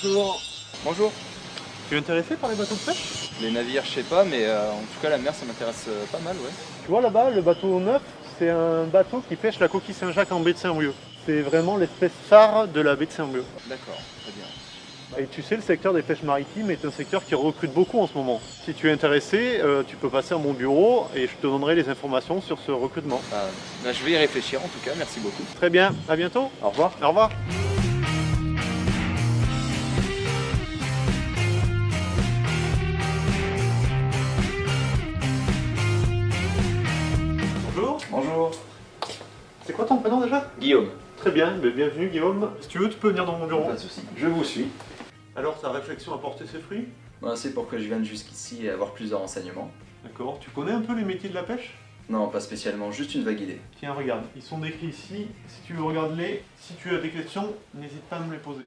Bonjour. Bonjour. Tu es intéressé par les bateaux de pêche? Les navires, je sais pas, mais en tout cas la mer, ça m'intéresse pas mal, ouais. Tu vois là-bas, le bateau neuf, c'est un bateau qui pêche la coquille Saint-Jacques en baie de Saint-Brieuc. C'est vraiment l'espèce phare de la baie de Saint-Brieuc. D'accord, très bien. Et tu sais, le secteur des pêches maritimes est un secteur qui recrute beaucoup en ce moment. Si tu es intéressé, tu peux passer à mon bureau et je te donnerai les informations sur ce recrutement. Je vais y réfléchir en tout cas, merci beaucoup. Très bien, à bientôt. Au revoir. Au revoir. Bonjour. Bonjour. C'est quoi ton prénom déjà? Guillaume. Très bien, bienvenue Guillaume. Si tu veux, tu peux venir dans mon bureau. Pas de soucis. Je vous suis. Alors, ta réflexion a porté ses fruits? C'est pour que je vienne jusqu'ici et avoir plus de renseignements. D'accord. Tu connais un peu les métiers de la pêche? Non, pas spécialement, juste une vague idée. Tiens, regarde, ils sont décrits ici. Si tu veux, regarde-les. Si tu as des questions, n'hésite pas à me les poser.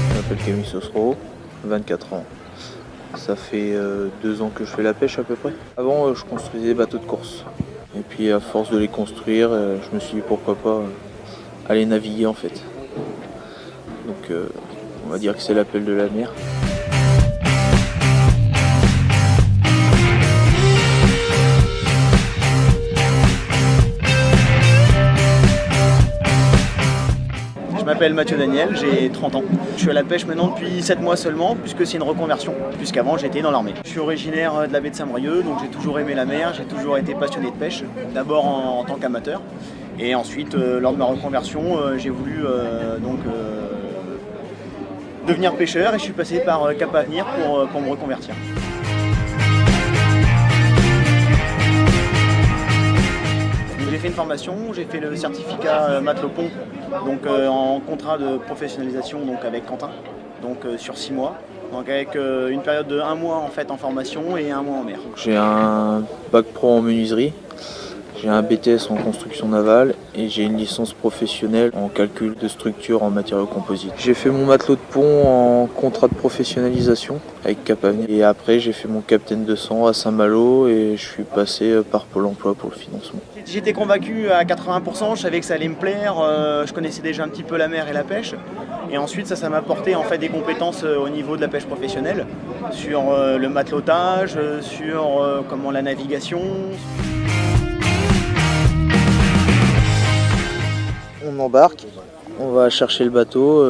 Je m'appelle Camille Sosro, 24 ans. Ça fait 2 ans que je fais la pêche à peu près. Avant, je construisais des bateaux de course. Et puis à force de les construire, je me suis dit pourquoi pas aller naviguer en fait. Donc on va dire que c'est l'appel de la mer. Je m'appelle Mathieu Daniel, j'ai 30 ans. Je suis à la pêche maintenant depuis 7 mois seulement, puisque c'est une reconversion, puisqu'avant j'étais dans l'armée. Je suis originaire de la baie de Saint-Brieuc, donc j'ai toujours aimé la mer, j'ai toujours été passionné de pêche, d'abord en tant qu'amateur, et ensuite lors de ma reconversion, j'ai voulu devenir pêcheur et je suis passé par Cap Avenir pour me reconvertir. J'ai fait une formation, j'ai fait le certificat matelot pont, donc en contrat de professionnalisation donc avec Quentin, donc sur 6 mois, donc avec une période de 1 mois en fait en formation et 1 mois en mer. J'ai un bac pro en menuiserie, j'ai un BTS en construction navale et j'ai une licence professionnelle en calcul de structure en matériaux composites. J'ai fait mon matelot de pont en contrat de professionnalisation avec Cap Avenir et après j'ai fait mon capitaine de sang à Saint-Malo et je suis passé par Pôle emploi pour le financement. J'étais convaincu à 80%, je savais que ça allait me plaire, je connaissais déjà un petit peu la mer et la pêche. Et ensuite ça m'a apporté en fait des compétences au niveau de la pêche professionnelle, sur le matelotage, sur la navigation. On embarque, on va chercher le bateau.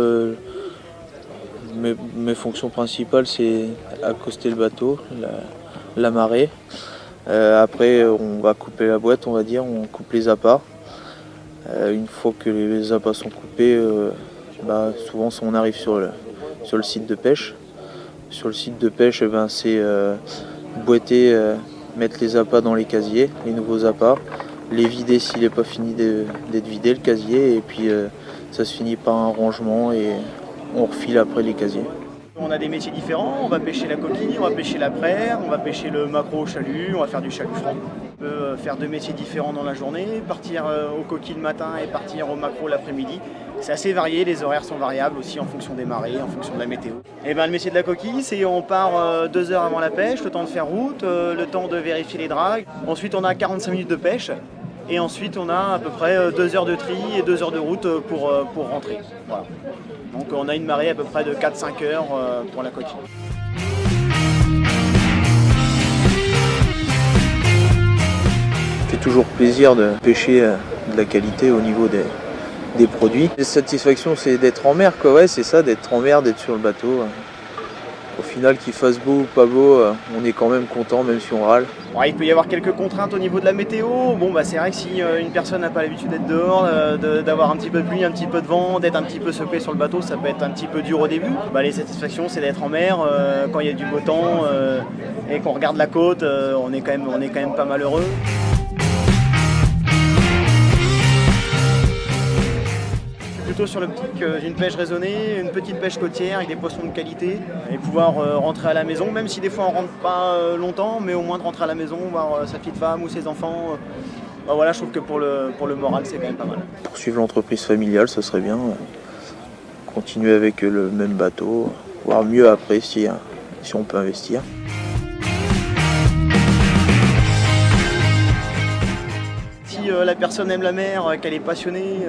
Mes fonctions principales c'est accoster le bateau, l'amarrer. Après on va couper la boîte, on va dire, on coupe les appâts. Une fois que les appâts sont coupés, souvent on arrive sur le site de pêche. Sur le site de pêche, c'est boîter, mettre les appâts dans les casiers, les nouveaux appâts, les vider s'il n'est pas fini d'être vidé le casier, et puis ça se finit par un rangement et on refile après les casiers. On a des métiers différents, on va pêcher la coquille, on va pêcher la praire, on va pêcher le maquereau au chalut, on va faire du chalut franc. On peut faire 2 métiers différents dans la journée, partir aux coquilles le matin et partir au maquereau l'après-midi. C'est assez varié, les horaires sont variables aussi en fonction des marées, en fonction de la météo. Et le métier de la coquille, c'est on part 2 heures avant la pêche, le temps de faire route, le temps de vérifier les dragues. Ensuite on a 45 minutes de pêche. Et ensuite on a à peu près 2 heures de tri et 2 heures de route pour rentrer. Voilà. Donc on a une marée à peu près de 4-5 heures pour la coquille. Ça fait toujours plaisir de pêcher de la qualité au niveau des produits. La satisfaction c'est d'être en mer, quoi. Ouais, c'est ça, d'être en mer, d'être sur le bateau. Au final, qu'il fasse beau ou pas beau, on est quand même content, même si on râle. Bon, il peut y avoir quelques contraintes au niveau de la météo. C'est vrai que si une personne n'a pas l'habitude d'être dehors, d'avoir un petit peu de pluie, un petit peu de vent, d'être un petit peu secoué sur le bateau, ça peut être un petit peu dur au début. Les satisfactions, c'est d'être en mer quand il y a du beau temps et qu'on regarde la côte, on est quand même pas mal heureux. Plutôt sur l'optique d'une pêche raisonnée, une petite pêche côtière avec des poissons de qualité et pouvoir rentrer à la maison, même si des fois on rentre pas longtemps, mais au moins de rentrer à la maison, voir sa petite femme ou ses enfants. Je trouve que pour le moral c'est quand même pas mal. Poursuivre l'entreprise familiale, ce serait bien. Continuer avec le même bateau, voire mieux après si on peut investir. la personne aime la mer, qu'elle est passionnée,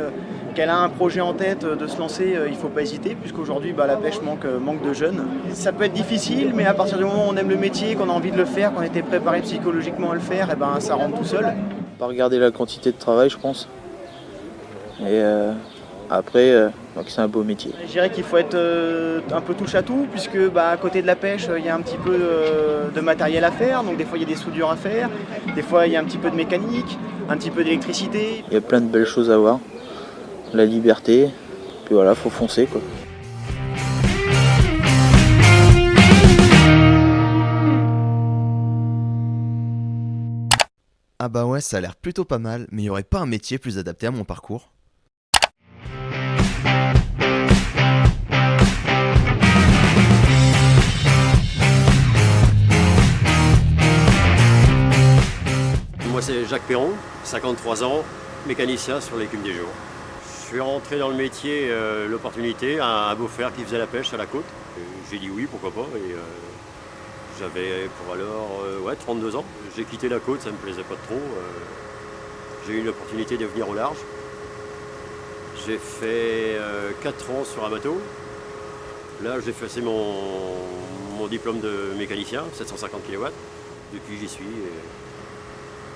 qu'elle a un projet en tête de se lancer, il ne faut pas hésiter, puisqu'aujourd'hui la pêche manque de jeunes. Ça peut être difficile, mais à partir du moment où on aime le métier, qu'on a envie de le faire, qu'on était préparé psychologiquement à le faire, et ben, ça rentre tout seul. Pas regarder la quantité de travail, je pense. Et après, donc c'est un beau métier. Je dirais qu'il faut être un peu touche à tout, puisque à côté de la pêche, il y a un petit peu de matériel à faire, donc des fois il y a des soudures à faire, des fois il y a un petit peu de mécanique, un petit peu d'électricité. Il y a plein de belles choses à voir. La liberté, puis voilà, faut foncer quoi. Ah bah ouais, ça a l'air plutôt pas mal, mais il y aurait pas un métier plus adapté à mon parcours? Moi c'est Jacques Perron, 53 ans, mécanicien sur l'écume des jours. Je suis rentré dans le métier, l'opportunité, un beau-frère qui faisait la pêche à la côte. J'ai dit oui, pourquoi pas, et j'avais pour alors 32 ans. J'ai quitté la côte, ça me plaisait pas trop. J'ai eu l'opportunité de venir au large. J'ai fait 4 ans sur un bateau. Là j'ai passé mon diplôme de mécanicien, 750 kW. Depuis j'y suis.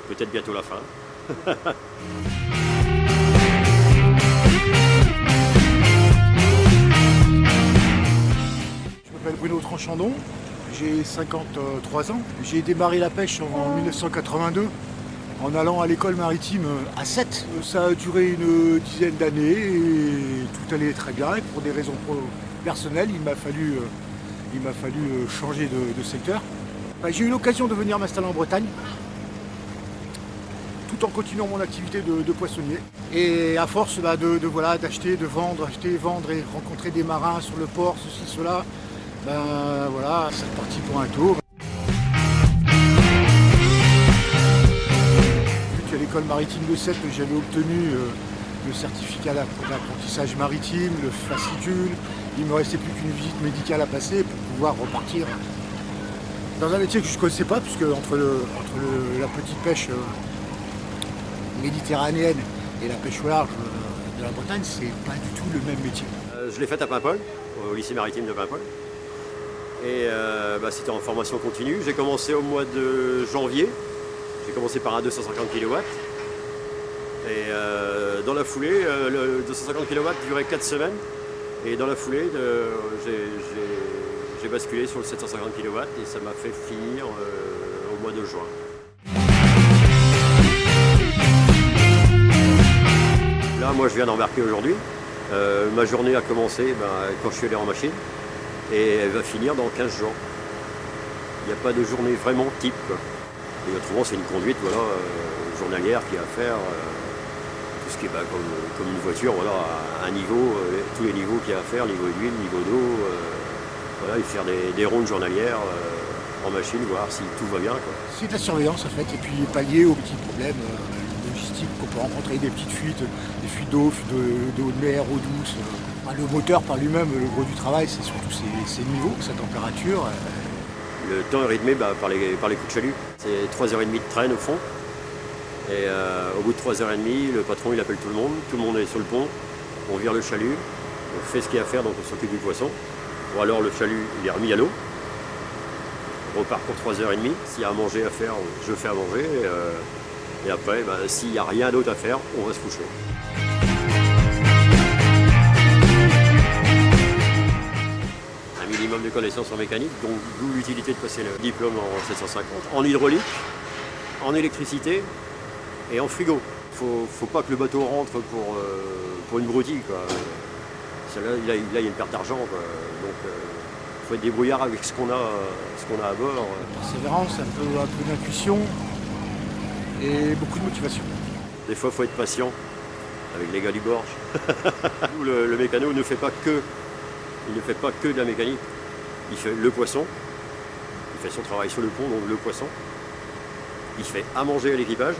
Peut-être bientôt la fin. Je m'appelle Bruno Tranchandon, j'ai 53 ans. J'ai démarré la pêche en 1982 en allant à l'école maritime à 7. Ça a duré une dizaine d'années et tout allait très bien. Et pour des raisons personnelles, il m'a fallu changer de secteur. J'ai eu l'occasion de venir m'installer en Bretagne, tout en continuant mon activité de poissonnier. Et à force d'acheter, de vendre, acheter, vendre et rencontrer des marins sur le port, ceci, cela, voilà, c'est reparti pour un tour. Vu qu'à l'école maritime de Sète, j'avais obtenu le certificat d'apprentissage maritime, le fascicule, il ne me restait plus qu'une visite médicale à passer pour pouvoir repartir dans un métier que je ne connaissais pas, puisque entre la petite pêche méditerranéenne et la pêche au large de la Bretagne, c'est pas du tout le même métier. Je l'ai faite à Paimpol, au lycée maritime de Paimpol. Et c'était en formation continue. J'ai commencé au mois de janvier. J'ai commencé par un 250 kW. Et dans la foulée, le 250 kW durait 4 semaines. Et dans la foulée, j'ai basculé sur le 750 kW et ça m'a fait finir au mois de juin. Là, moi, je viens d'embarquer aujourd'hui. Ma journée a commencé quand je suis allé en machine et elle va finir dans 15 jours. Il n'y a pas de journée vraiment type, quoi. Et autrement, c'est une conduite journalière qu'il y a à faire. Tout ce qui est comme une voiture, voilà, à un niveau, tous les niveaux qu'il y a à faire, niveau d'huile, niveau d'eau, voilà, et faire des rondes journalières en machine, voir si tout va bien, quoi. C'est de la surveillance en fait, et puis pallier aux petits problèmes logistiques qu'on peut rencontrer, des petites fuites, des fuites d'eau, d'eau de mer, eau douce. Le moteur par lui-même, le gros du travail, c'est surtout ses niveaux, sa température. Le temps est rythmé par les coups de chalut. C'est 3h30 de traîne au fond. Et au bout de 3h30, le patron il appelle tout le monde est sur le pont, on vire le chalut, on fait ce qu'il y a à faire, donc on s'occupe du poisson. Ou alors le chalut il est remis à l'eau, on repart pour 3h30, s'il y a à manger à faire, je fais à manger, et après s'il n'y a rien d'autre à faire, on va se coucher. Un minimum de connaissances en mécanique, donc d'où l'utilité de passer le diplôme en 750, en hydraulique, en électricité, et en frigo. Faut pas que le bateau rentre pour une broutille, quoi. Là, il y a une perte d'argent, quoi. Donc faut être débrouillard avec ce qu'on a à bord. Persévérance, un peu d'intuition et beaucoup de motivation. Des fois, faut être patient avec les gars du bord. le mécano ne fait pas que de la mécanique. Il fait le poisson, il fait son travail sur le pont, donc le poisson. Il fait à manger à l'équipage.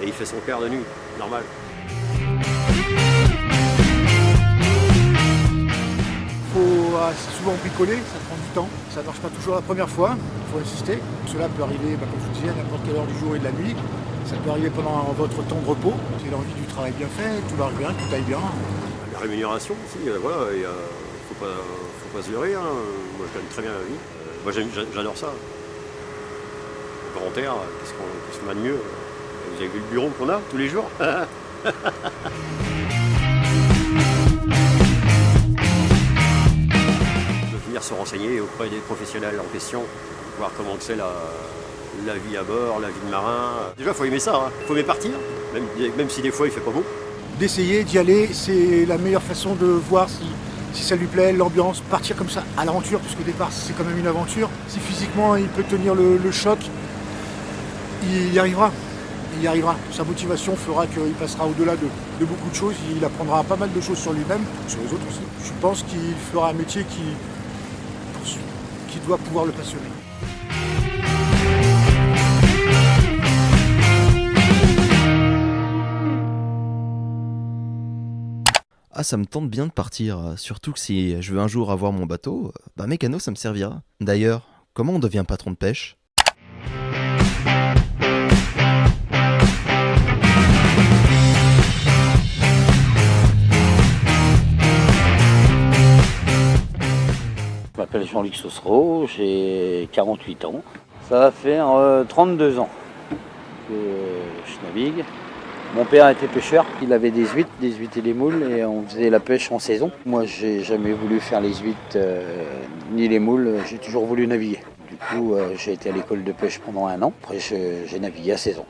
Et il fait son quart de nuit, normal. C'est souvent bricoler, ça prend du temps. Ça ne marche pas toujours la première fois, il faut insister. Cela peut arriver, comme je vous disais, à n'importe quelle heure du jour et de la nuit. Ça peut arriver pendant votre temps de repos. C'est l'envie du travail bien fait, tout marche bien, tout aille bien. La rémunération aussi, voilà, et faut pas se leurrer, hein. Moi je gagne très bien la vie. Moi j'adore ça. Volontaire, qu'est-ce qu'on a de mieux? Vous avez vu le bureau qu'on a tous les jours? De venir se renseigner auprès des professionnels en question, voir comment c'est la vie à bord, la vie de marin. Déjà, il faut aimer ça, il faut aimer partir, même si des fois il fait pas beau. D'essayer d'y aller, c'est la meilleure façon de voir si ça lui plaît, l'ambiance, partir comme ça à l'aventure, parce qu'au départ c'est quand même une aventure. Si physiquement il peut tenir le choc, il y arrivera. Il y arrivera. Sa motivation fera qu'il passera au-delà de beaucoup de choses. Il apprendra pas mal de choses sur lui-même, sur les autres aussi. Je pense qu'il fera un métier qui doit pouvoir le passionner. Ah, ça me tente bien de partir, surtout que si je veux un jour avoir mon bateau, mécano ça me servira. D'ailleurs, comment on devient patron de pêche ? Je m'appelle Jean-Luc Saucereau, j'ai 48 ans. Ça va faire 32 ans que je navigue. Mon père était pêcheur, il avait des huîtres et des moules et on faisait la pêche en saison. Moi j'ai jamais voulu faire les huîtres ni les moules, j'ai toujours voulu naviguer. Du coup j'ai été à l'école de pêche pendant 1 an, après j'ai navigué à saison,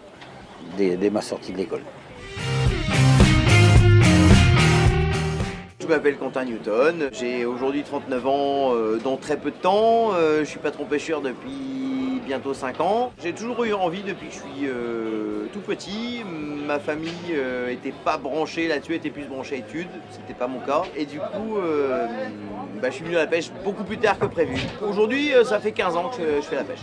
dès ma sortie de l'école. Je m'appelle Quentin Newton, j'ai aujourd'hui 39 ans dans très peu de temps, je suis patron pêcheur depuis bientôt 5 ans. J'ai toujours eu envie depuis que je suis tout petit, ma famille était pas branchée là-dessus, était plus branchée études, c'était pas mon cas. Et du coup, je suis venu à la pêche beaucoup plus tard que prévu. Aujourd'hui, ça fait 15 ans que je fais la pêche.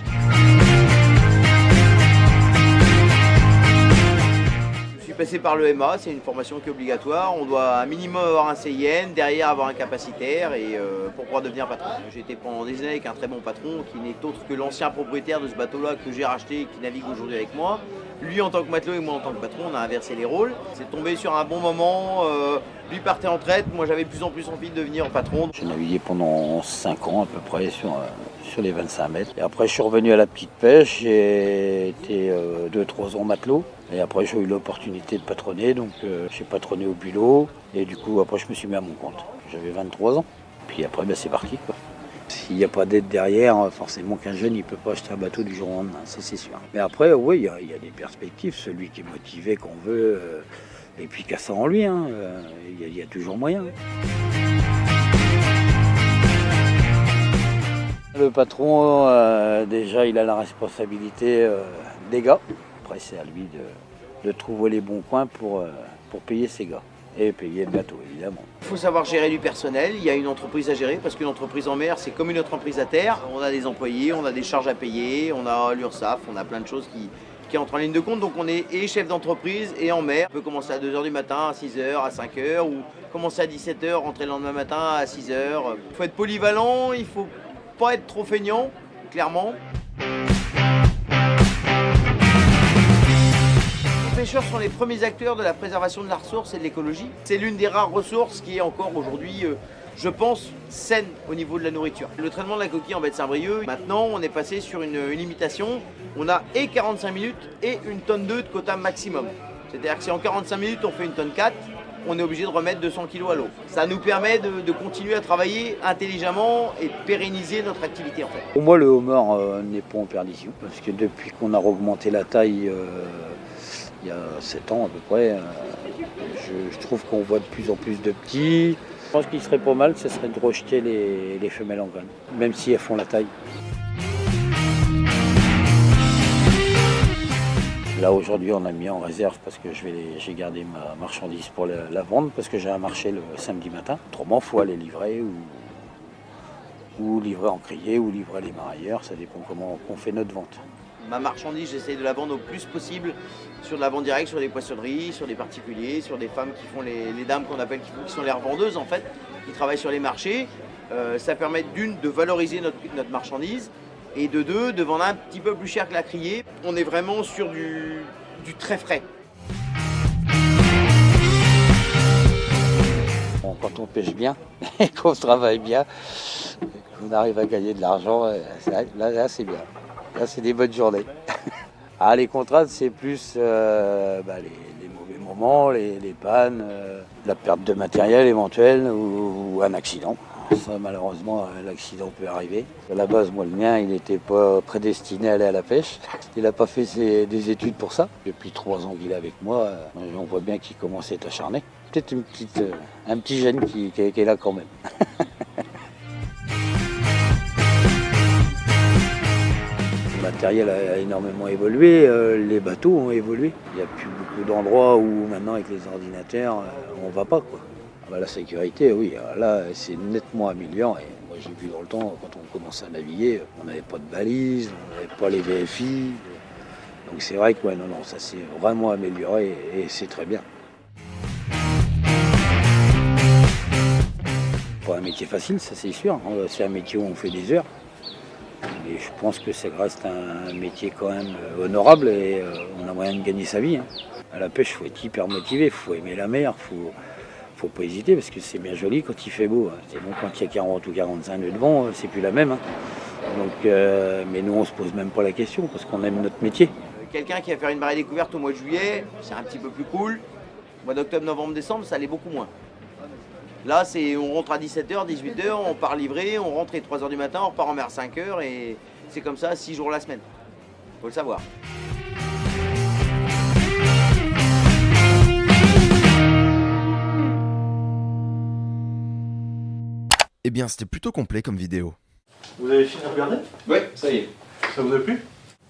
Je suis passé par l'EMA, c'est une formation qui est obligatoire. On doit un minimum avoir un CIN, derrière avoir un capacitaire et pour pouvoir devenir patron. J'ai été pendant des années avec un très bon patron qui n'est autre que l'ancien propriétaire de ce bateau-là que j'ai racheté et qui navigue aujourd'hui avec moi. Lui en tant que matelot et moi en tant que patron, on a inversé les rôles. C'est tombé sur un bon moment, lui partait en retraite, moi j'avais de plus en plus envie de devenir patron. J'ai navigué pendant 5 ans à peu près sur les 25 mètres. Et après je suis revenu à la petite pêche, j'ai été 2-3 ans matelot. Et après j'ai eu l'opportunité de patronner, donc j'ai patronné au bulot. Et du coup après je me suis mis à mon compte. J'avais 23 ans. Puis après c'est parti quoi. S'il n'y a pas d'aide derrière, forcément qu'un jeune il ne peut pas acheter un bateau du jour au lendemain, ça c'est sûr. Mais après oui, il y a des perspectives, celui qui est motivé, qu'on veut, et puis qui a ça en lui, il y a toujours moyen. Le patron, déjà il a la responsabilité des gars. Après c'est à lui de trouver les bons coins pour payer ses gars. Et payer le bateau, évidemment. Il faut savoir gérer du personnel, il y a une entreprise à gérer, parce qu'une entreprise en mer, c'est comme une autre entreprise à terre. On a des employés, on a des charges à payer, on a l'URSSAF, on a plein de choses qui entrent en ligne de compte. Donc on est et chef d'entreprise et en mer. On peut commencer à 2h du matin, à 6h, à 5h, ou commencer à 17h, rentrer le lendemain matin à 6h. Il faut être polyvalent, il ne faut pas être trop feignant, clairement. Les pêcheurs sont les premiers acteurs de la préservation de la ressource et de l'écologie. C'est l'une des rares ressources qui est encore aujourd'hui, je pense, saine au niveau de la nourriture. Le traitement de la coquille en baie de Saint-Brieuc, maintenant on est passé sur une limitation. On a et 45 minutes et 1 tonne 2 de quota maximum. C'est-à-dire que si en 45 minutes on fait 1 tonne 4, on est obligé de remettre 200 kg à l'eau. Ça nous permet de continuer à travailler intelligemment et de pérenniser notre activité en fait. Pour moi le homard n'est pas en perdition, parce que depuis qu'on a augmenté la taille, il y a 7 ans à peu près, je trouve qu'on voit de plus en plus de petits. Je pense qu'il serait pas mal, ce serait de rejeter les femelles en graines, même si elles font la taille. Là aujourd'hui on a mis en réserve parce que j'ai gardé ma marchandise pour la vendre, parce que j'ai un marché le samedi matin. Autrement il faut aller livrer ou livrer en criée ou livrer les marailleurs, ça dépend comment on fait notre vente. Ma marchandise, j'essaie de la vendre au plus possible sur de la vente directe, sur des poissonneries, sur des particuliers, sur des femmes qui font les dames qu'on appelle, qui sont les revendeuses en fait, qui travaillent sur les marchés. Ça permet d'une, de valoriser notre marchandise et de deux, de vendre un petit peu plus cher que la criée. On est vraiment sur du très frais. Bon, quand on pêche bien et qu'on travaille bien, qu'on arrive à gagner de l'argent, là c'est bien. Là c'est des bonnes journées. Ah, les contraintes, c'est plus les mauvais moments, les pannes, la perte de matériel éventuelle ou un accident. Ça, malheureusement, l'accident peut arriver. À la base, moi, le mien, il n'était pas prédestiné à aller à la pêche. Il n'a pas fait des études pour ça. Depuis 3 ans qu'il est avec moi, on voit bien qu'il commence à être acharné. Peut-être un petit gène qui est là quand même. Le matériel a énormément évolué, les bateaux ont évolué. Il n'y a plus beaucoup d'endroits où maintenant avec les ordinateurs, on ne va pas, quoi. La sécurité, oui, là c'est nettement amélioré. Moi j'ai vu dans le temps, quand on commençait à naviguer, on n'avait pas de balises, on n'avait pas les VFI. Donc c'est vrai que ça s'est vraiment amélioré et c'est très bien. Pas un métier facile, ça c'est sûr. C'est un métier où on fait des heures. Et je pense que ça reste un métier quand même honorable et on a moyen de gagner sa vie. À la pêche, il faut être hyper motivé, il faut aimer la mer, faut pas hésiter parce que c'est bien joli quand il fait beau. C'est bon quand il y a 40 ou 45 nœuds de vent, c'est plus la même. Donc, mais nous on se pose même pas la question parce qu'on aime notre métier. Quelqu'un qui va faire une marée découverte au mois de juillet, c'est un petit peu plus cool. Au mois d'octobre, novembre, décembre, ça l'est beaucoup moins. Là, on rentre à 17h, 18h, on part livrer, on rentre à 3h du matin, on repart en mer à 5h et c'est comme ça 6 jours la semaine. Faut le savoir. Eh bien, c'était plutôt complet comme vidéo. Vous avez fini de regarder? Ouais, ça y est. Ça vous a plu?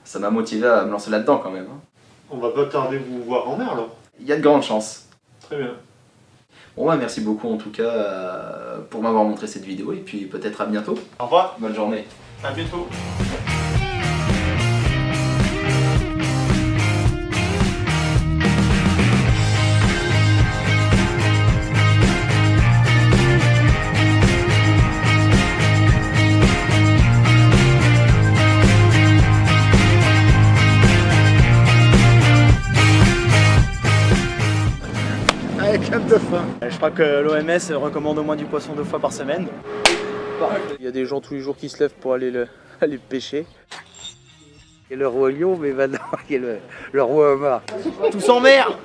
Ça m'a motivé à me lancer là-dedans quand même. On va pas tarder vous voir en mer alors. Il y a de grandes chances. Très bien. Bon merci beaucoup en tout cas pour m'avoir montré cette vidéo et puis peut-être à bientôt. Au revoir. Bonne journée. À bientôt. De faim. Je crois que l'OMS recommande au moins du poisson 2 fois par semaine. Il y a des gens tous les jours qui se lèvent pour aller pêcher. Et le roi lion, mais maintenant il y a le roi homard. Tous en mer!